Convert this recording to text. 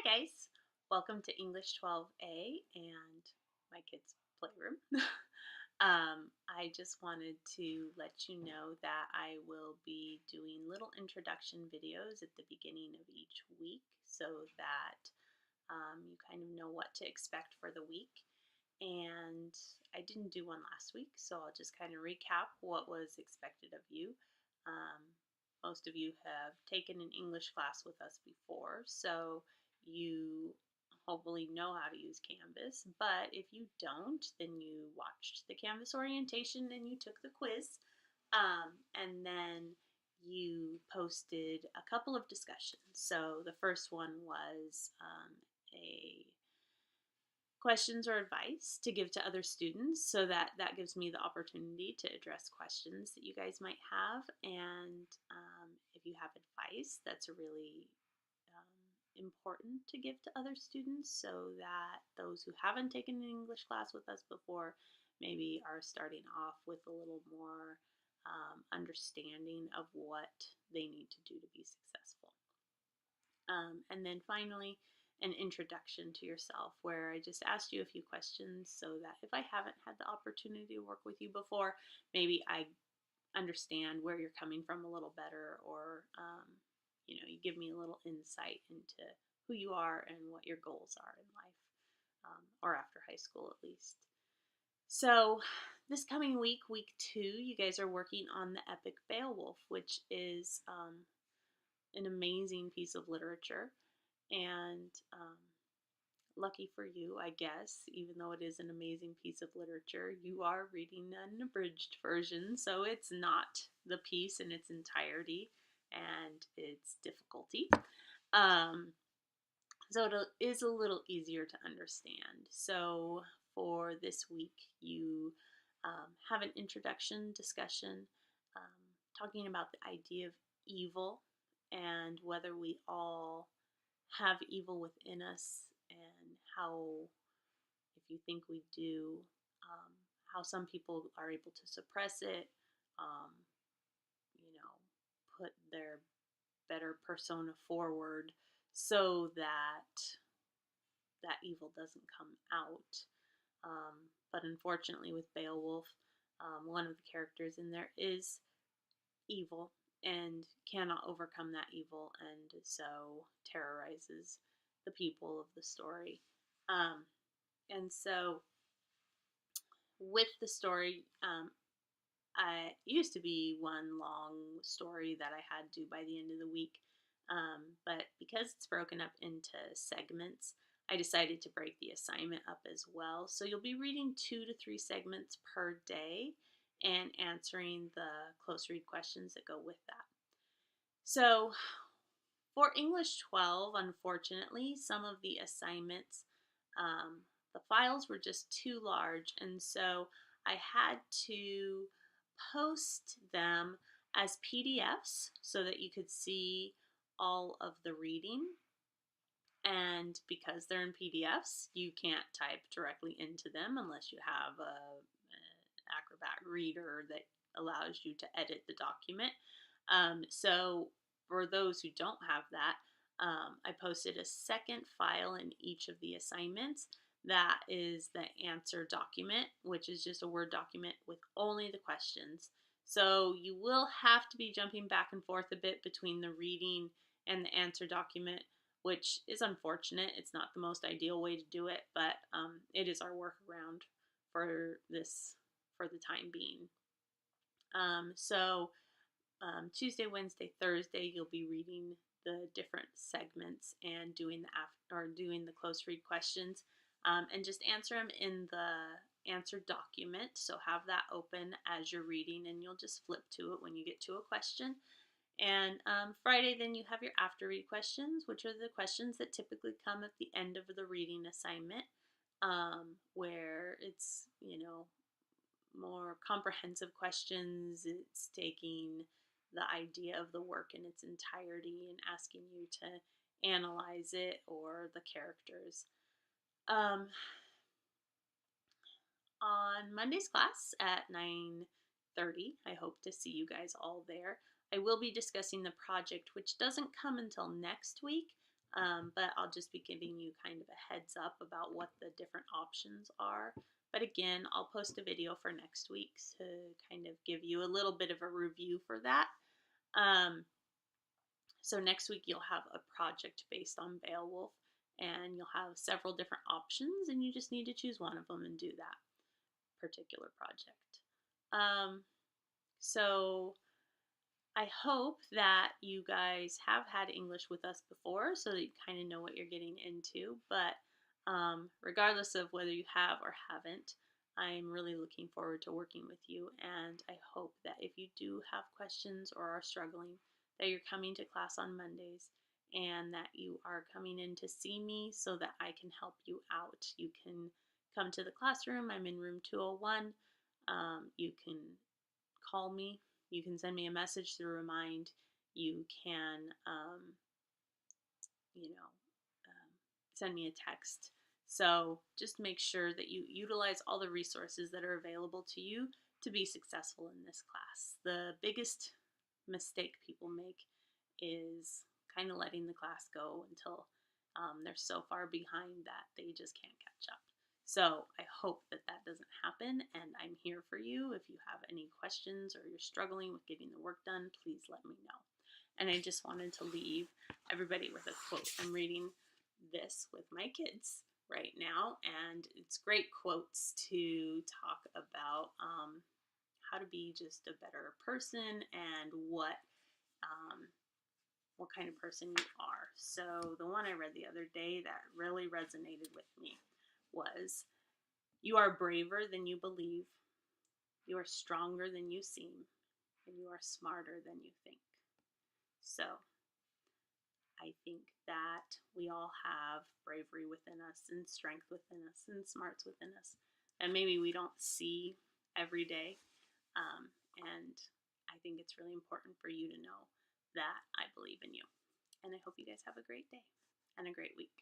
Hi guys, welcome to English 12A and my kids' playroom. I just wanted to let you know that I will be doing little introduction videos at the beginning of each week so that you kind of know what to expect for the week. And I didn't do one last week, so I'll just kind of recap what was expected of you. Um, Most of you have taken an English class with us before, so you hopefully know how to use Canvas. But if you don't, then you watched the Canvas orientation and you took the quiz. And then you posted a couple of discussions. So the first one was a questions or advice to give to other students, so that gives me the opportunity to address questions that you guys might have. And if you have advice, that's really important to give to other students, so that those who haven't taken an English class with us before maybe are starting off with a little more understanding of what they need to do to be successful. And then finally, an introduction to yourself, where I just asked you a few questions so that if I haven't had the opportunity to work with you before, maybe I understand where you're coming from a little better, or you give me a little insight into who you are and what your goals are in life, or after high school at least. So this coming week, week 2, you guys are working on the epic Beowulf, which is an amazing piece of literature. And lucky for you, I guess, even though it is an amazing piece of literature, you are reading an abridged version, so it's not the piece in its entirety and its difficulty. So it is a little easier to understand. So for this week, you have an introduction discussion talking about the idea of evil and whether we all have evil within us, and how, if you think we do, how some people are able to suppress it, um, you know, put their better persona forward so that that evil doesn't come out. But unfortunately, with Beowulf, one of the characters in there is evil and cannot overcome that evil, and so terrorizes the people of the story. And so, with the story, I used to be one long story that I had due by the end of the week. But because it's broken up into segments, I decided to break the assignment up as well. So you'll be reading 2 to 3 segments per day and answering the close read questions that go with that. So for English 12, unfortunately, some of the assignments, the files were just too large, and so I had to post them as PDFs so that you could see all of the reading. And because they're in PDFs, you can't type directly into them unless you have an Acrobat Reader that allows you to edit the document. So for those who don't have that, I posted a second file in each of the assignments. That is the answer document, which is just a Word document with only the questions. So you will have to be jumping back and forth a bit between the reading and the answer document, which is unfortunate. It's not the most ideal way to do it, but it is our workaround for this for the time being. So Tuesday, Wednesday, Thursday, you'll be reading the different segments and doing the close read questions, and just answer them in the answer document. So have that open as you're reading, and you'll just flip to it when you get to a question. And Friday, then you have your after read questions, which are the questions that typically come at the end of the reading assignment, where it's, more comprehensive questions. It's taking the idea of the work in its entirety and asking you to analyze it or the characters. On Monday's class at 9:30, I hope to see you guys all there. I will be discussing the project, which doesn't come until next week. but I'll just be giving you kind of a heads up about what the different options are. But again, I'll post a video for next week to kind of give you a little bit of a review for that. Um, so next week you'll have a project based on Beowulf, and you'll have several different options, and you just need to choose one of them and do that particular project. So I hope that you guys have had English with us before so that you kind of know what you're getting into. But regardless of whether you have or haven't, I'm really looking forward to working with you. And I hope that if you do have questions or are struggling, that you're coming to class on Mondays and that you are coming in to see me so that I can help you out. You can come to the classroom. I'm in room 201. You can call me. You can send me a message through Remind. You can, you know, send me a text. So just make sure that you utilize all the resources that are available to you to be successful in this class. The biggest mistake people make is kind of letting the class go until they're so far behind that they just can't catch up. So I hope that that doesn't happen, and I'm here for you. If you have any questions or you're struggling with getting the work done, please let me know. And I just wanted to leave everybody with a quote. I'm reading this with my kids right now, and it's great quotes to talk about how to be just a better person and what kind of person you are. So the one I read the other day that really resonated with me was, "You are braver than you believe, you are stronger than you seem, and you are smarter than you think." So I think that we all have bravery within us and strength within us and smarts within us, and maybe we don't see every day. And I think it's really important for you to know that I believe in you. And I hope you guys have a great day and a great week.